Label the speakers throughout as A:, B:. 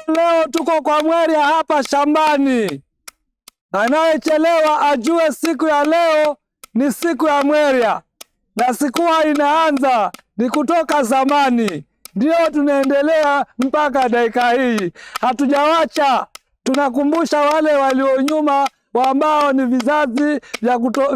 A: Leo tuko kwa Mweria hapa shambani. Anayechelewa ajue siku ya leo ni siku ya Mweria, na siku inaanza ni kutoka zamani. Ndio tunaendelea mpaka dakika hii, hatujawacha. Tunakumbusha wale walionyuma ambao ni vizazi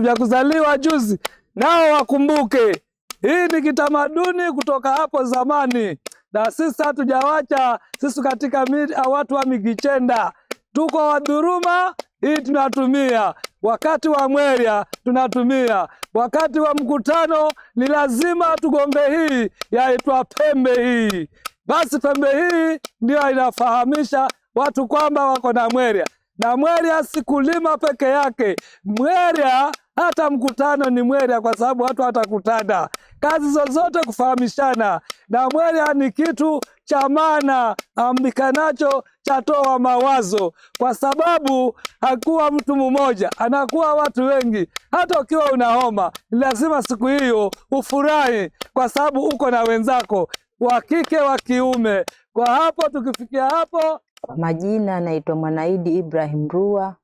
A: vya kuzaliwa juzi, nao wakumbuke hii ni kitamaduni kutoka hapo zamani, na sisi hatujawacha. Sisi katika watu wa Migichenda tuko Wadhuruma, hii tunatumia wakati wa Mweria, tunatumia wakati wa mkutano. Ni lazima tugonge hii yaitwa pembe hii. Basi pembe hii ndio inafahamisha watu kwamba wako na Mweria, na Mweria si kulima peke yake. Mweria hata mkutano ni Mweria, kwa sababu watu watakutana, kazi zozote kufahamishana. Na Mweria ni kitu cha maana ambikanacho chatoa mawazo, kwa sababu hakuwa mtu mmoja, anakuwa watu wengi. Hata ukiwa una homa, lazima siku hiyo ufurahi, kwa sababu uko na wenzako wa kike wa kiume. Kwa hapo tukifikia hapo,
B: majina naitwa Mwanaidi Ibrahim Rua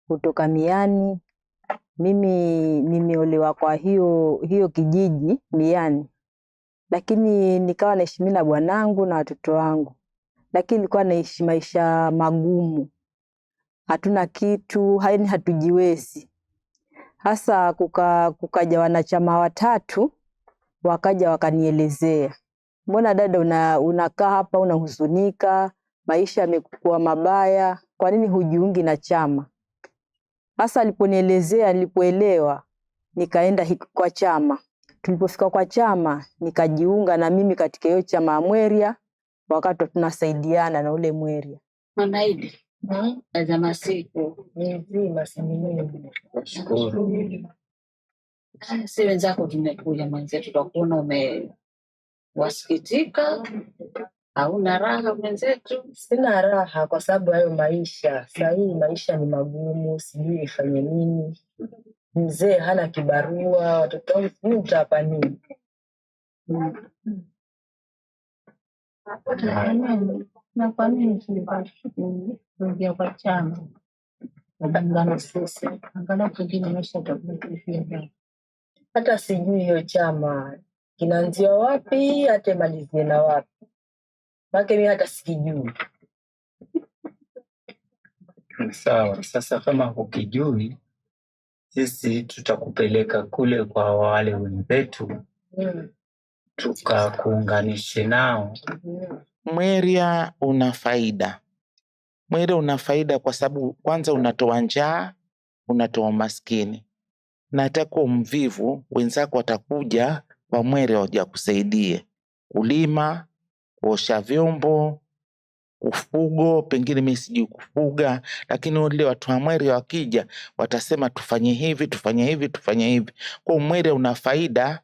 B: kutoka Miani. Mimi nimeolewa kwa hiyo kijiji Miani, lakini nikawa naishi na bwanangu na watoto wangu, lakini nilikuwa naishi maisha magumu, hatuna kitu, hatujiwezi. Hasa kukaja wanachama watatu, wakaja wakanielezea, mbona dada unakaa hapa unahuzunika, maisha yamekuwa mabaya, kwa nini hujiungi na chama? Hasa aliponielezea, nilipoelewa, nikaenda kwa chama. Tulipofika kwa chama, nikajiunga na mimi katika hiyo chama Mweria, wakati tunasaidiana na ule Mweria.
C: Mwanaidi, za masiku nzima sinini.
A: Shukuru.
C: Si wenzako tumekuja mwenzetu, tutakuona umewasikitika, hauna raha mwenzetu.
B: Sina raha kwa sababu hayo maisha. Sasa hii maisha ni magumu, sijui nifanye nini. Mzee hana kibarua, watoto wangu mimi nitapa nini?
C: Na kwa nini tulipata kwa chama? Wadangana sisi, angalau kingine maisha takufikia.
B: Hata sijui hiyo chama kinaanzia wapi, hata malizie na wapi. Maana mimi hata sikijui.
A: Sawa, sasa kama ukijui, sisi tutakupeleka kule kwa wale wenzetu, tukakuunganishe nao.
D: Mweria una faida. Mweria una faida kwa sababu kwanza unatoa njaa, unatoa maskini. Na atakuwa mvivu, wenzako watakuja kwa Mweria waje kusaidie kulima, kuosha vyombo, ufugo. Pengine mimi sijui kufuga, lakini wale watu wa Mweria wakija watasema tufanye hivi, tufanye hivi, tufanye hivi. Kwa Mweria una faida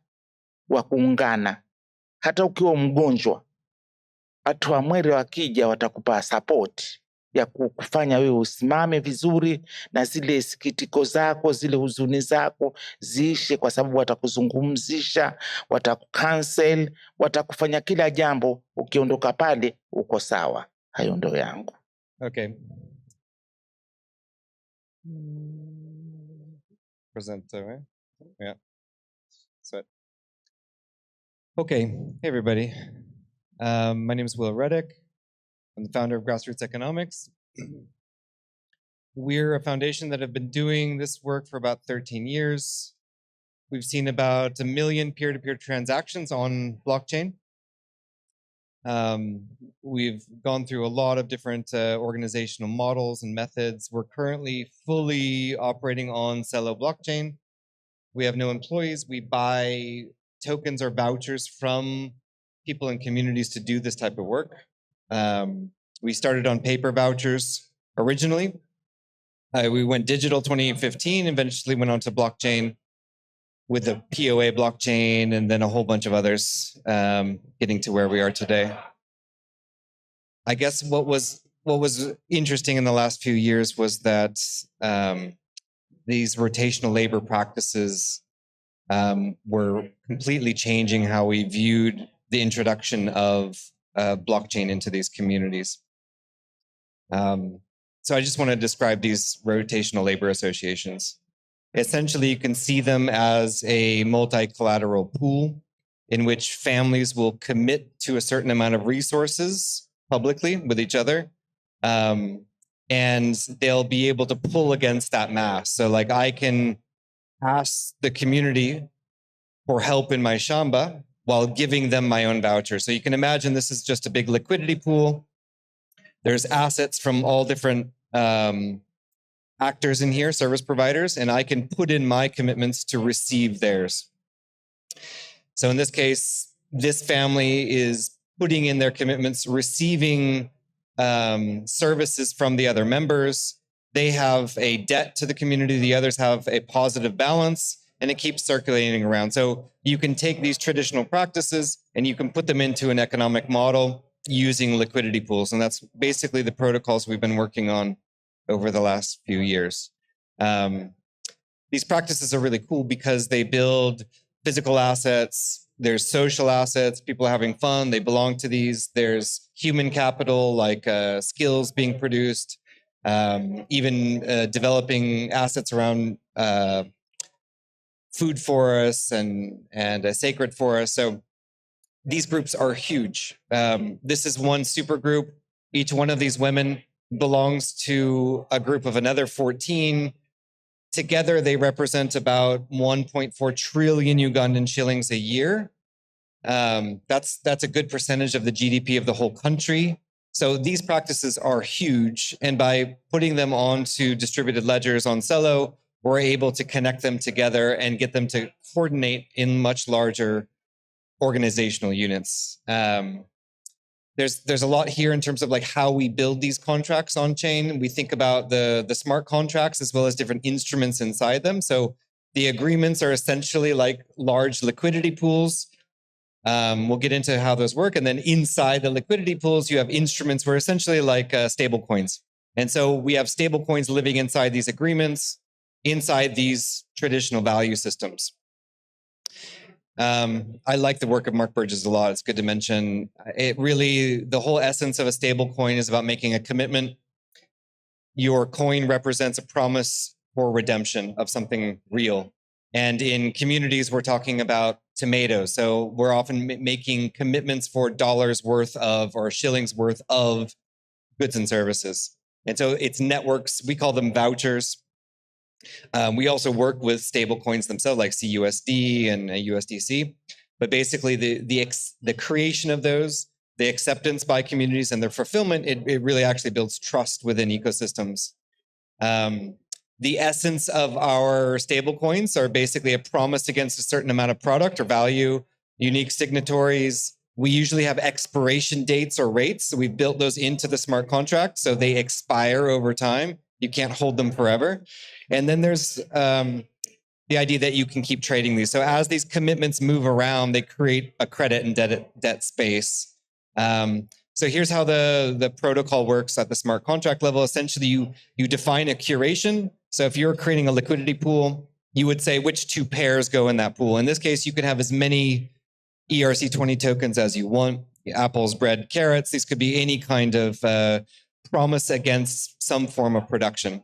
D: wa kuungana. Hata ukiwa mgonjwa, watu wa Mweria wakija watakupa support ya kufanya wewe usimame vizuri, na zile sikitiko zako, zile huzuni zako ziishe, kwa sababu watakuzungumzisha, watakucancel, watakufanya kila jambo. Ukiondoka pale uko sawa. Hayo ndo yangu.
E: Okay. Present, right? Yeah. So, okay. Hey, everybody. My name is Ruddick. I'm the founder of Grassroots Economics. We're a foundation that have been doing this work for about 13 years. We've seen about 1 million peer-to-peer transactions on blockchain. We've gone through a lot of different organizational models and methods. We're currently fully operating on Celo blockchain. We have no employees. We buy tokens or vouchers from people and communities to do this type of work. We started on paper vouchers originally. We went digital 2015, eventually went on to blockchain with the POA blockchain and then a whole bunch of others, getting to where we are today. I guess what was interesting in the last few years was that these rotational labor practices were completely changing how we viewed the introduction of blockchain into these communities. So I just want to describe these rotational labor associations. Essentially, you can see them as a multi-collateral pool in which families will commit to a certain amount of resources publicly with each other. And they'll be able to pull against that mass. So like I can ask the community for help in my shamba while giving them my own voucher. So you can imagine this is just a big liquidity pool. There's assets from all different actors in here, service providers, and I can put in my commitments to receive theirs. So in this case, this family is putting in their commitments, receiving services from the other members. They have a debt to the community. The others have a positive balance, and it keeps circulating around. So you can take these traditional practices and you can put them into an economic model using liquidity pools. And that's basically the protocols we've been working on over the last few years. These practices are really cool because they build physical assets. There's social assets, people are having fun, they belong to these. There's human capital, like skills being produced, even developing assets around food forests and sacred forests. So these groups are huge. This is one super group. Each one of these women belongs to a group of another 14. Together, they represent about 1.4 trillion Ugandan shillings a year. That's a good percentage of the GDP of the whole country. So these practices are huge. And by putting them onto distributed ledgers on Celo, we're able to connect them together and get them to coordinate in much larger organizational units. There's a lot here in terms of like how we build these contracts on chain. We think about the smart contracts as well as different instruments inside them. So the agreements are essentially like large liquidity pools. We'll get into how those work. And then inside the liquidity pools, you have instruments where essentially like stable coins. And so we have stable coins living inside these agreements, inside these traditional value systems. I like the work of Mark Burgess a lot. It's good to mention. It really, the whole essence of a stable coin is about making a commitment. Your coin represents a promise for redemption of something real. And in communities, we're talking about tomatoes. So we're often making commitments for dollars worth of or shillings worth of goods and services. And so it's networks. We call them vouchers. We also work with stable coins themselves, like CUSD and USDC. But basically, the creation of those, the acceptance by communities, and their fulfillment, it really actually builds trust within ecosystems. The essence of our stable coins are basically a promise against a certain amount of product or value, unique signatories. We usually have expiration dates or rates. So we've built those into the smart contract, so they expire over time. You can't hold them forever. And then there's the idea that you can keep trading these. So as these commitments move around, they create a credit and debt space. So here's how the protocol works at the smart contract level. Essentially, you define a curation. So if you're creating a liquidity pool, you would say which two pairs go in that pool. In this case, you can have as many ERC20 tokens as you want. Apples, bread, carrots. These could be any kind of promise against some form of production.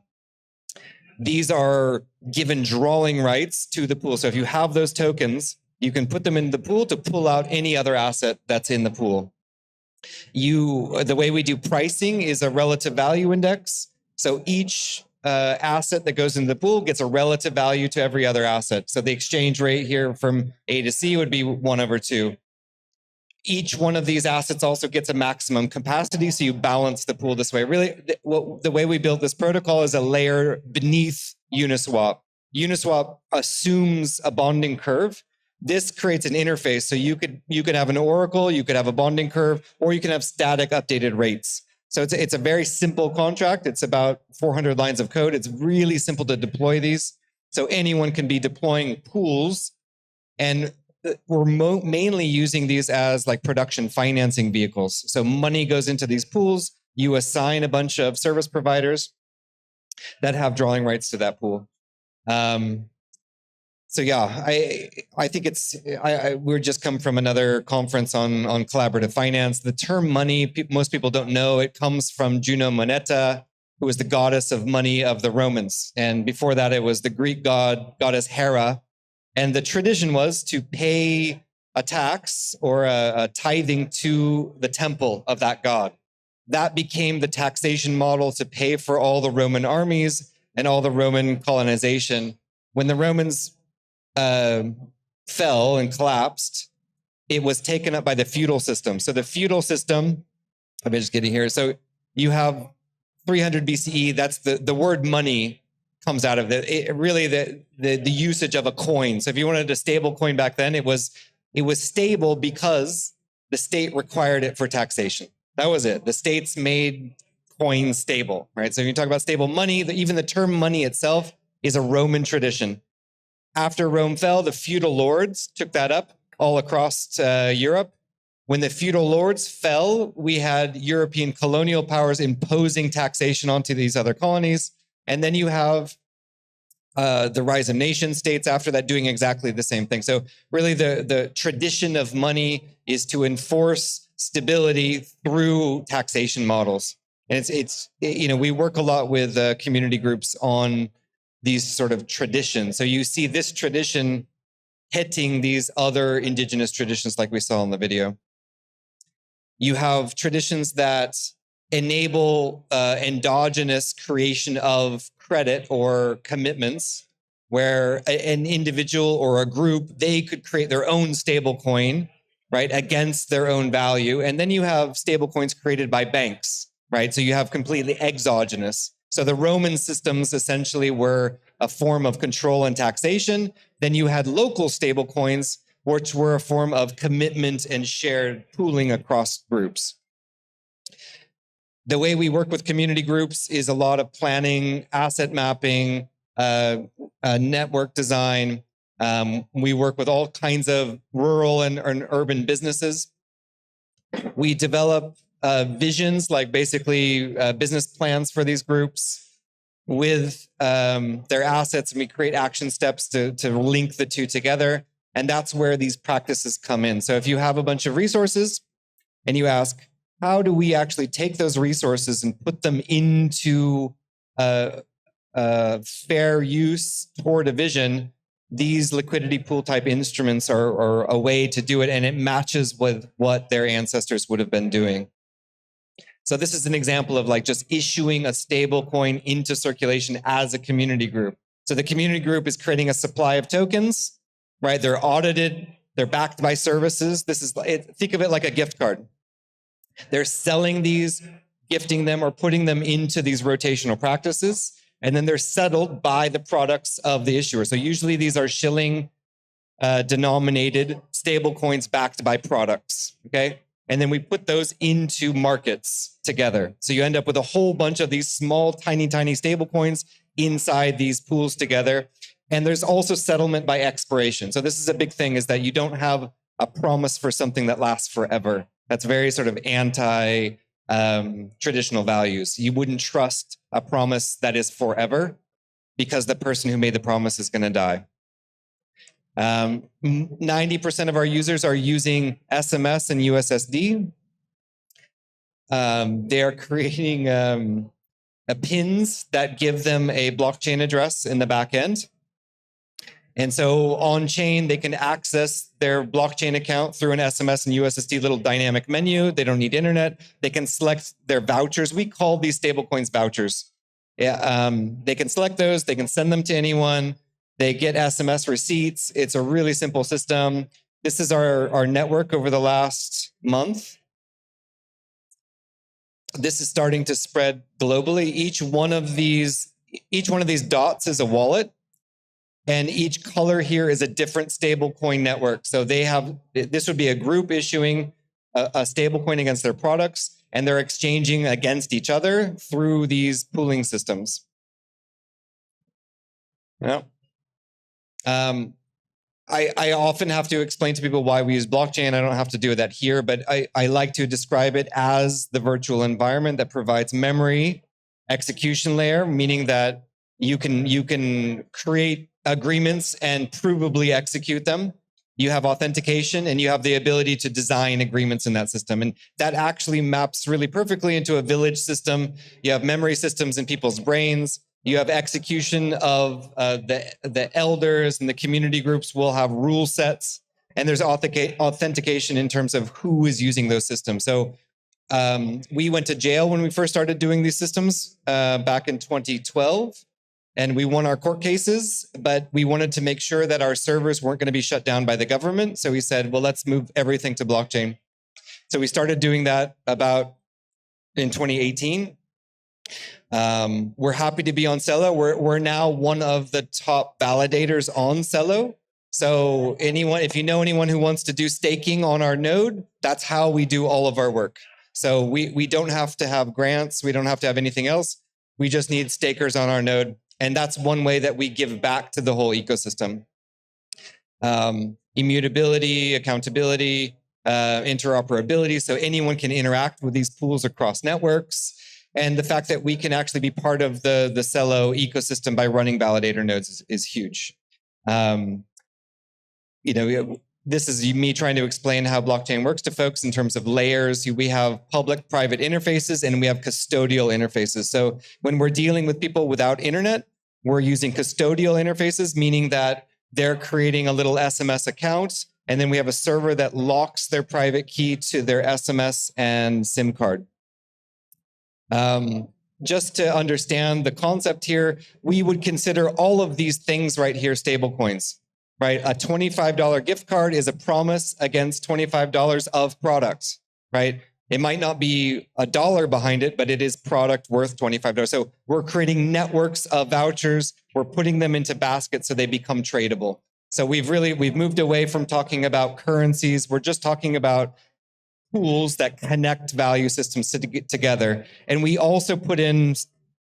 E: These are given drawing rights to the pool. So if you have those tokens, you can put them in the pool to pull out any other asset that's in the pool. The way we do pricing is a relative value index. So each asset that goes into the pool gets a relative value to every other asset. So the exchange rate here from A to C would be 1/2. Each one of these assets also gets a maximum capacity, so you balance the pool this way. Really, the way we built this protocol is a layer beneath Uniswap. Uniswap assumes a bonding curve. This creates an interface, so you could have an oracle, you could have a bonding curve, or you can have static updated rates. So it's a very simple contract. It's about 400 lines of code. It's really simple to deploy these. So anyone can be deploying pools, and we're mainly using these as like production financing vehicles. So money goes into these pools. You assign a bunch of service providers that have drawing rights to that pool. So yeah, I think it's we're just come from another conference on collaborative finance. The term money, most people don't know. It comes from Juno Moneta, who was the goddess of money of the Romans, and before that, it was the Greek goddess Hera. And the tradition was to pay a tax or a tithing to the temple of that god. That became the taxation model to pay for all the Roman armies and all the Roman colonization. When the Romans fell and collapsed, it was taken up by the feudal system. So the feudal system, I'm just getting here. So you have 300 BCE, that's the word money comes out of it. Really the usage of a coin. So if you wanted a stable coin back then, it was stable because the state required it for taxation. That was it. The states made coins stable, right? So when you talk about stable money, even the term money itself is a Roman tradition. After Rome fell, the feudal lords took that up all across Europe. When the feudal lords fell, we had European colonial powers imposing taxation onto these other colonies. And then you have the rise of nation states after that doing exactly the same thing. So really the tradition of money is to enforce stability through taxation models. And it's we work a lot with community groups on these sort of traditions. So you see this tradition hitting these other indigenous traditions like we saw in the video. You have traditions that enable endogenous creation of credit or commitments where an individual or a group, they could create their own stable coin, right, against their own value. And then you have stable coins created by banks, right? So you have completely exogenous. So the Roman systems essentially were a form of control and taxation. Then you had local stable coins, which were a form of commitment and shared pooling across groups. The way we work with community groups is a lot of planning, asset mapping, network design. We work with all kinds of rural and urban businesses. We develop visions, like basically business plans for these groups with their assets, and we create action steps to link the two together. And that's where these practices come in. So if you have a bunch of resources and you ask, how do we actually take those resources and put them into fair use toward a vision? These liquidity pool type instruments are a way to do it, and it matches with what their ancestors would have been doing. So this is an example of like just issuing a stable coin into circulation as a community group. So the community group is creating a supply of tokens, right? They're audited, they're backed by services. Think of it like a gift card. They're selling these, gifting them, or putting them into these rotational practices, and then they're settled by the products of the issuer. So usually these are shilling denominated stable coins backed by products, okay? And then we put those into markets together. So you end up with a whole bunch of these small, tiny, tiny stable coins inside these pools together. And there's also settlement by expiration. So this is a big thing, is that you don't have a promise for something that lasts forever. That's very sort of anti-traditional values. You wouldn't trust a promise that is forever because the person who made the promise is going to die. 90% of our users are using SMS and USSD. They are creating pins that give them a blockchain address in the back end. And so on chain, they can access their blockchain account through an SMS and USSD little dynamic menu. They don't need internet. They can select their vouchers. We call these stablecoins vouchers. Yeah, they can select those. They can send them to anyone. They get SMS receipts. It's a really simple system. This is our network over the last month. This is starting to spread globally. Each one of these dots is a wallet. And each color here is a different stablecoin network. So this would be a group issuing a stablecoin against their products, and they're exchanging against each other through these pooling systems. Yeah. I often have to explain to people why we use blockchain. I don't have to do that here, but I like to describe it as the virtual environment that provides memory execution layer, meaning that you can create agreements and provably execute them. You have authentication and you have the ability to design agreements in that system. And that actually maps really perfectly into a village system. You have memory systems in people's brains. You have execution of the elders and the community groups will have rule sets. And there's authentication in terms of who is using those systems. So we went to jail when we first started doing these systems back in 2012. And we won our court cases, but we wanted to make sure that our servers weren't going to be shut down by the government. So we said, well, let's move everything to blockchain. So we started doing that about in 2018. We're happy to be on Celo. We're now one of the top validators on Celo. So if you know anyone who wants to do staking on our node, that's how we do all of our work. So we don't have to have grants. We don't have to have anything else. We just need stakers on our node. And that's one way that we give back to the whole ecosystem. Immutability, accountability, interoperability. So anyone can interact with these pools across networks. And the fact that we can actually be part of the Celo ecosystem by running validator nodes is huge. This is me trying to explain how blockchain works to folks in terms of layers. We have public-private interfaces and we have custodial interfaces. So when we're dealing with people without internet, we're using custodial interfaces, meaning that they're creating a little SMS account, and then we have a server that locks their private key to their SMS and SIM card. Just to understand the concept here, we would consider all of these things right here stablecoins. Right, a $25 gift card is a promise against $25 of products, right? It might not be $1 behind it, but it is product worth $25. So we're creating networks of vouchers. We're putting them into baskets so they become tradable. So we've moved away from talking about currencies. We're just talking about tools that connect value systems together. And we also put in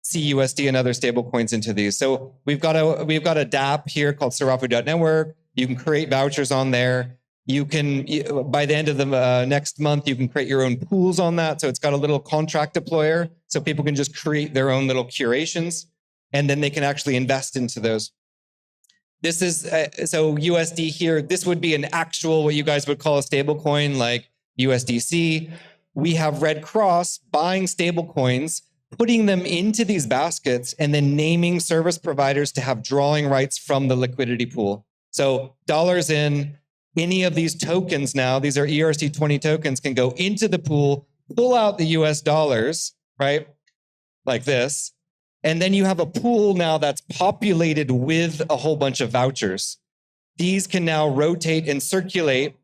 E: CUSD and other stablecoins into these. So we've got a dApp here called Sarafu.network. You can create vouchers on there. You can, by the end of the next month, you can create your own pools on that. So it's got a little contract deployer, so people can just create their own little curations, and then they can actually invest into those. This is so USD here. This would be an actual, what you guys would call a stablecoin, like USDC. We have Red Cross buying stablecoins, putting them into these baskets, and then naming service providers to have drawing rights from the liquidity pool. So dollars in, any of these tokens now, these are ERC20 tokens, can go into the pool, pull out the US dollars, right? Like this. And then you have a pool now that's populated with a whole bunch of vouchers. These can now rotate and circulate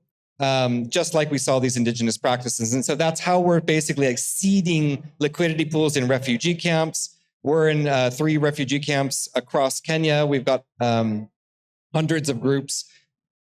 E: just like we saw these indigenous practices. And so that's how we're basically like seeding liquidity pools in refugee camps. We're in 3 refugee camps across Kenya. We've got hundreds of groups.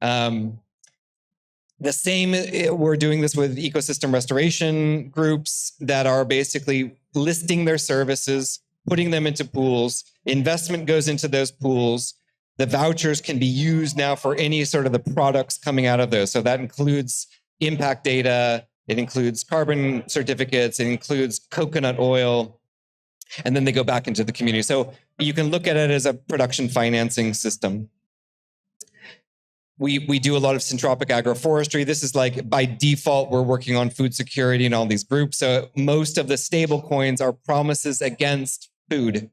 E: The same, we're doing this with ecosystem restoration groups that are basically listing their services, putting them into pools. Investment goes into those pools. The vouchers can be used now for any sort of the products coming out of those. So that includes impact data, it includes carbon certificates, it includes coconut oil, and then they go back into the community. So you can look at it as a production financing system. We do a lot of syntropic agroforestry. This is like by default, we're working on food security and all these groups. So most of the stable coins are promises against food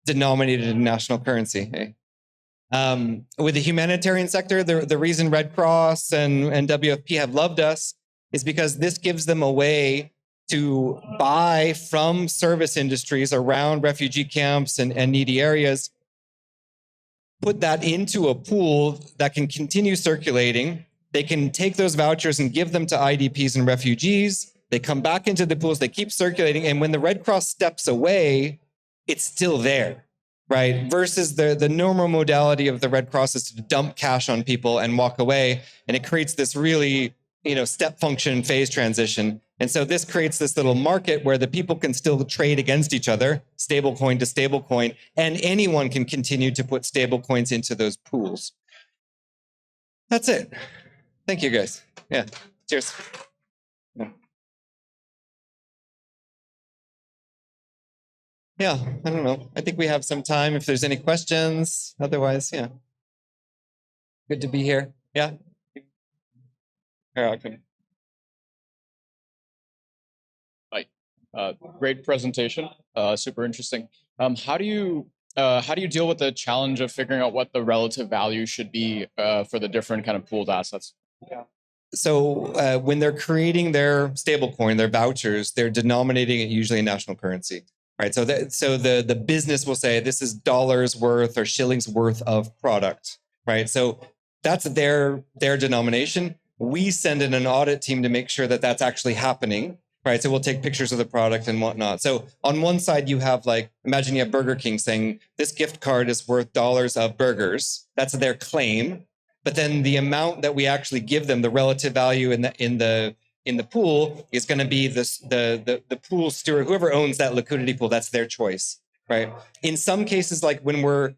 E: denominated in national currency. Hey? With the humanitarian sector, the reason Red Cross and WFP have loved us is because this gives them a way to buy from service industries around refugee camps and needy areas, put that into a pool that can continue circulating. They can take those vouchers and give them to IDPs and refugees. They come back into the pools, they keep circulating. And when the Red Cross steps away, it's still there, right? Versus the normal modality of the Red Cross is to dump cash on people and walk away. And it creates this really, step function phase transition. And so this creates this little market where the people can still trade against each other, stablecoin to stablecoin, and anyone can continue to put stablecoins into those pools. That's it. Thank you, guys. Yeah. Cheers. Yeah, I don't know. I think we have some time if there's any questions. Otherwise, yeah. Good to be here. Yeah. Okay.
F: Great presentation. Super interesting. How do you deal with the challenge of figuring out what the relative value should be for the different kind of pooled assets?
E: So when they're creating their stablecoin, their vouchers, they're denominating it usually in national currency, right? So the business will say this is dollars worth or shillings worth of product, right? So that's their denomination. We send in an audit team to make sure that that's actually happening, right? So we'll take pictures of the product and whatnot. So on one side, you have like, imagine you have Burger King saying this gift card is worth dollars of burgers. That's their claim. But then the amount that we actually give them, the relative value in the pool, is going to be the pool steward, whoever owns that liquidity pool. That's their choice, right? In some cases, like when we're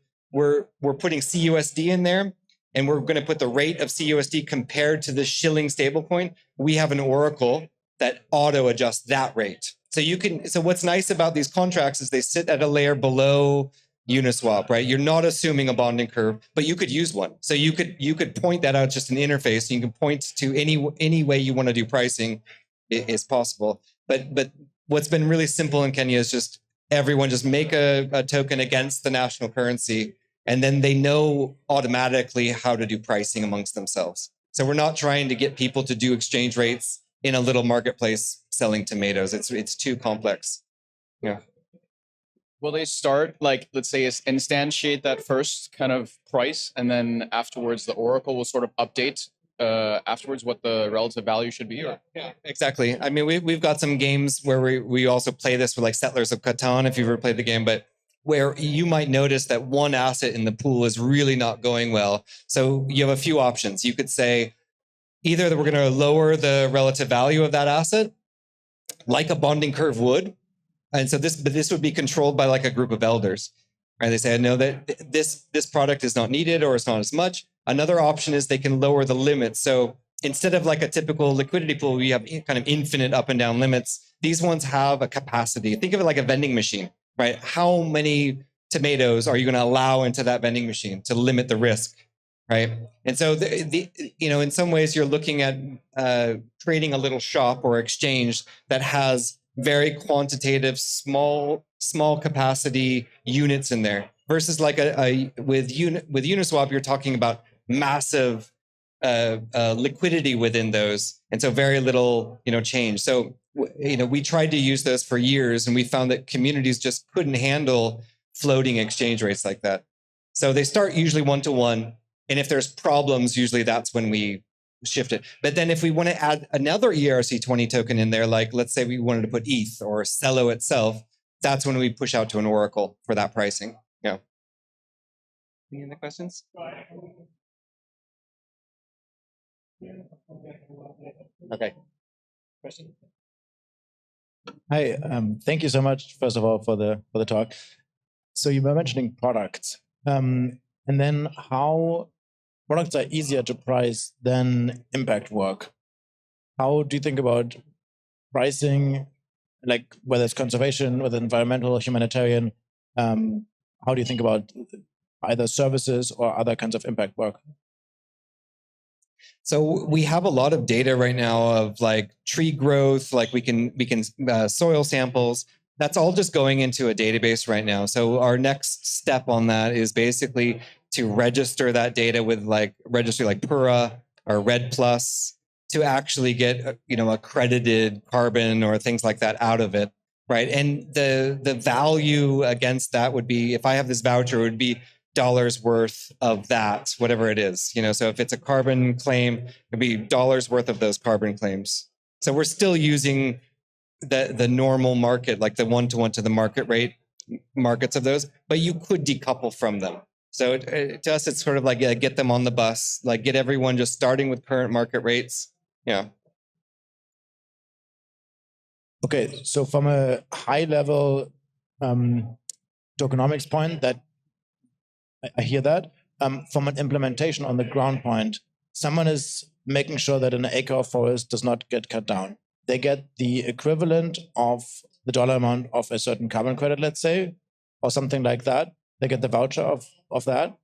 E: putting CUSD in there, and we're going to put the rate of CUSD compared to the shilling stablecoin, we have an oracle that auto adjusts that rate. So you can. So what's nice about these contracts is they sit at a layer below Uniswap, right? You're not assuming a bonding curve, but you could use one. So you could point that out, just an interface. You can point to any way you want to do pricing is possible. But what's been really simple in Kenya is just everyone just make a token against the national currency, and then they know automatically how to do pricing amongst themselves. So we're not trying to get people to do exchange rates in a little marketplace selling tomatoes. It's too complex. Yeah.
F: Will they start, like, let's say, instantiate that first kind of price, and then afterwards the oracle will sort of update afterwards what the relative value should be? Or?
E: Yeah, exactly. I mean, we've got some games where we also play this with like Settlers of Catan, if you've ever played the game, but where you might notice that one asset in the pool is really not going well. So you have a few options. You could say either that we're going to lower the relative value of that asset, like a bonding curve would. And so this would be controlled by like a group of elders, right? They say, I know that this product is not needed or it's not as much. Another option is they can lower the limits. So instead of like a typical liquidity pool, we have kind of infinite up and down limits. These ones have a capacity. Think of it like a vending machine, right? How many tomatoes are you going to allow into that vending machine to limit the risk, right? And so in some ways you're looking at creating a little shop or exchange that has very quantitative, small capacity units in there, versus like with Uniswap, you're talking about massive liquidity within those, and so very little change. So we tried to use those for years, and we found that communities just couldn't handle floating exchange rates like that. So they start usually 1-to-1, and if there's problems, usually that's when we shift it. But then if we want to add another ERC20 token in there, like let's say we wanted to put ETH or Celo itself, that's when we push out to an oracle for that pricing. Yeah. Any other questions? Okay. Question?
G: Hi, thank you so much, first of all, for the talk. So you were mentioning products, and then how products are easier to price than impact work. How do you think about pricing, like whether it's conservation, whether environmental, humanitarian? How do you think about either services or other kinds of impact work?
E: So we have a lot of data right now of like tree growth, like we can soil samples. That's all just going into a database right now. So our next step on that is basically to register that data with like registry like Pura or Red Plus to actually get accredited carbon or things like that out of it, right? And the value against that would be, if I have this voucher, it would be dollars worth of that, whatever it is. So if it's a carbon claim, it'd be dollars worth of those carbon claims. So we're still using the normal market, like the 1-to-1 to the market rate markets of those, but you could decouple from them. So to us, it's sort of like get them on the bus, like get everyone just starting with current market rates. Yeah.
G: Okay, so from a high level tokenomics point, that I hear that. From an implementation on the ground point, someone is making sure that an acre of forest does not get cut down. They get the equivalent of the dollar amount of a certain carbon credit, let's say, or something like that. They get the voucher of that.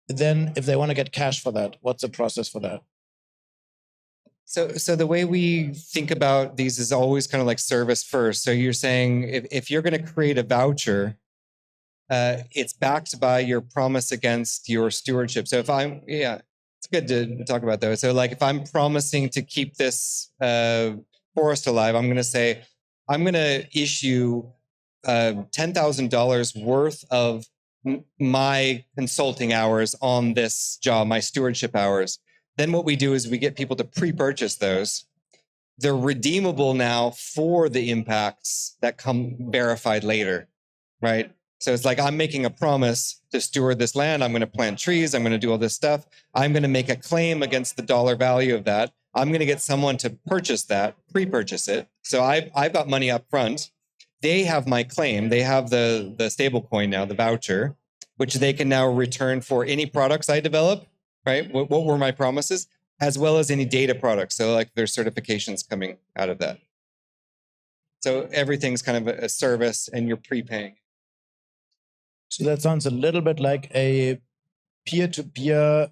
G: Then if they want to get cash for that, what's the process for that?
E: So the way we think about these is always kind of like service first. So you're saying if you're going to create a voucher, it's backed by your promise against your stewardship. So it's good to talk about those. So like if I'm promising to keep this forest alive, I'm going to say, I'm going to issue $10,000 worth of my consulting hours on this job, my stewardship hours. Then what we do is we get people to pre-purchase those. They're redeemable now for the impacts that come verified later, right? So it's like I'm making a promise to steward this land. I'm going to plant trees. I'm going to do all this stuff. I'm going to make a claim against the dollar value of that. I'm going to get someone to purchase that, pre-purchase it. So I've got money up front. They have my claim. They have the stable coin now, the voucher, which they can now return for any products I develop, right? What were my promises, as well as any data products. So like there's certifications coming out of that. So everything's kind of a service and you're prepaying.
G: So that sounds a little bit like a peer-to-peer,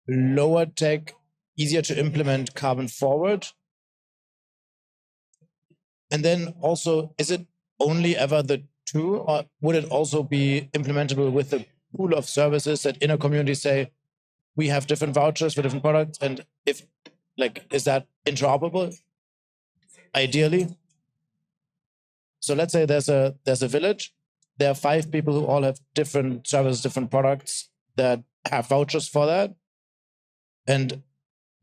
G: lower tech, easier to implement carbon forward. And then also, is it only ever the two, or would it also be implementable with a pool of services that inner communities say, we have different vouchers for different products, and if like, is that interoperable? Ideally. So let's say there's a village. There are 5 people who all have different services, different products that have vouchers for that. And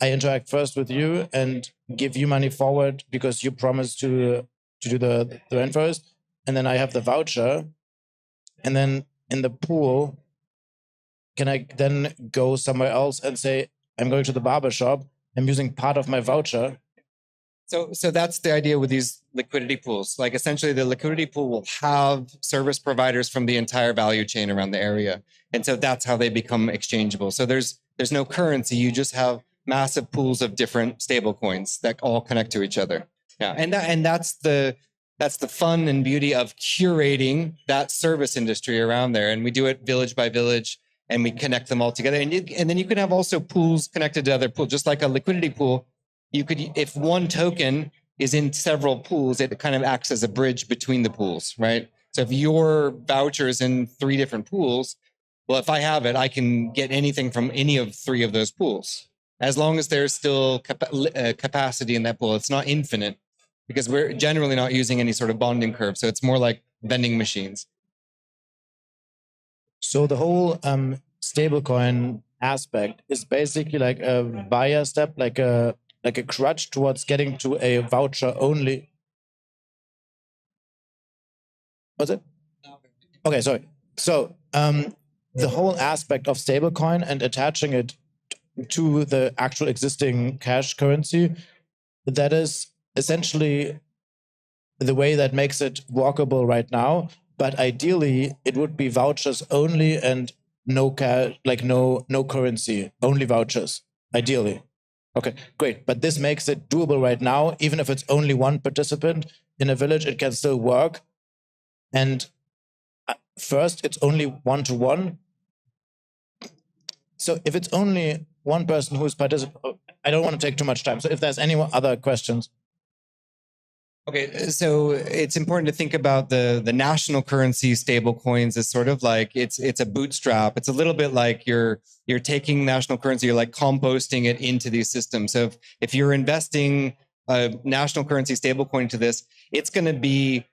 G: I interact first with you and give you money forward because you promised to do the rent first. And then I have the voucher. And then in the pool, can I then go somewhere else and say, I'm going to the barber shop, I'm using part of my voucher?
E: So that's the idea with these liquidity pools. Like essentially the liquidity pool will have service providers from the entire value chain around the area. And so that's how they become exchangeable. So there's no currency. You just have massive pools of different stable coins that all connect to each other. Yeah. And that's the fun and beauty of curating that service industry around there. And we do it village by village and we connect them all together. And then you can have also pools connected to other pools, just like a liquidity pool. You could, if one token is in several pools, it kind of acts as a bridge between the pools, right? So if your voucher is in 3 different pools, well, if I have it, I can get anything from any of 3 of those pools, as long as there's still capacity in that pool. It's not infinite because we're generally not using any sort of bonding curve. So it's more like vending machines.
G: So the whole stablecoin aspect is basically like a via step, like a crutch towards getting to a voucher only. Was it? Okay, sorry. So the whole aspect of stablecoin and attaching it to the actual existing cash currency, that is essentially the way that makes it workable right now. But ideally, it would be vouchers only and no cash, like no currency, only vouchers. Ideally. Okay, great. But this makes it doable right now. Even if it's only one participant in a village, it can still work. And first, it's only 1-to-1. So if it's only one person who's participating, I don't want to take too much time. So if there's any other questions.
E: Okay, so it's important to think about the national currency stable coins as sort of like it's a bootstrap. It's a little bit like you're taking national currency, you're like composting it into these systems. So if you're investing a national currency stable coin into this, it's going to be,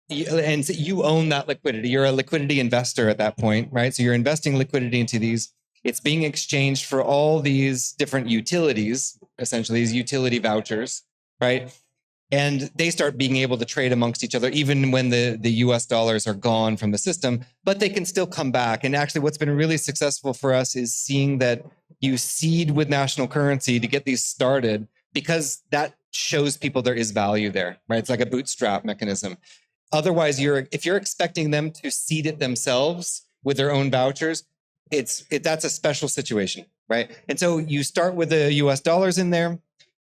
E: and you own that liquidity. You're a liquidity investor at that point, right? So you're investing liquidity into these. It's being exchanged for all these different utilities, essentially these utility vouchers, right? And they start being able to trade amongst each other, even when the US dollars are gone from the system, but they can still come back. And actually what's been really successful for us is seeing that you seed with national currency to get these started, because that shows people there is value there, right? It's like a bootstrap mechanism. Otherwise, if you're expecting them to seed it themselves with their own vouchers, that's a special situation. right? And so you start with the US dollars in there,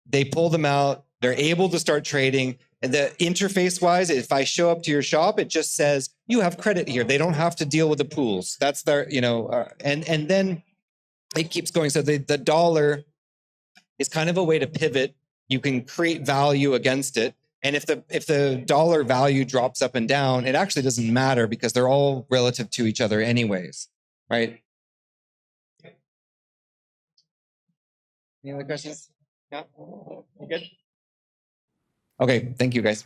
E: they pull them out, they're able to start trading. And the interface wise, if I show up to your shop, it just says, you have credit here. They don't have to deal with the pools. That's their, and then it keeps going. So the dollar is kind of a way to pivot. You can create value against it. And if the dollar value drops up and down, it actually doesn't matter because they're all relative to each other anyways, right? Any other questions? Yeah, you good? Okay, thank you guys.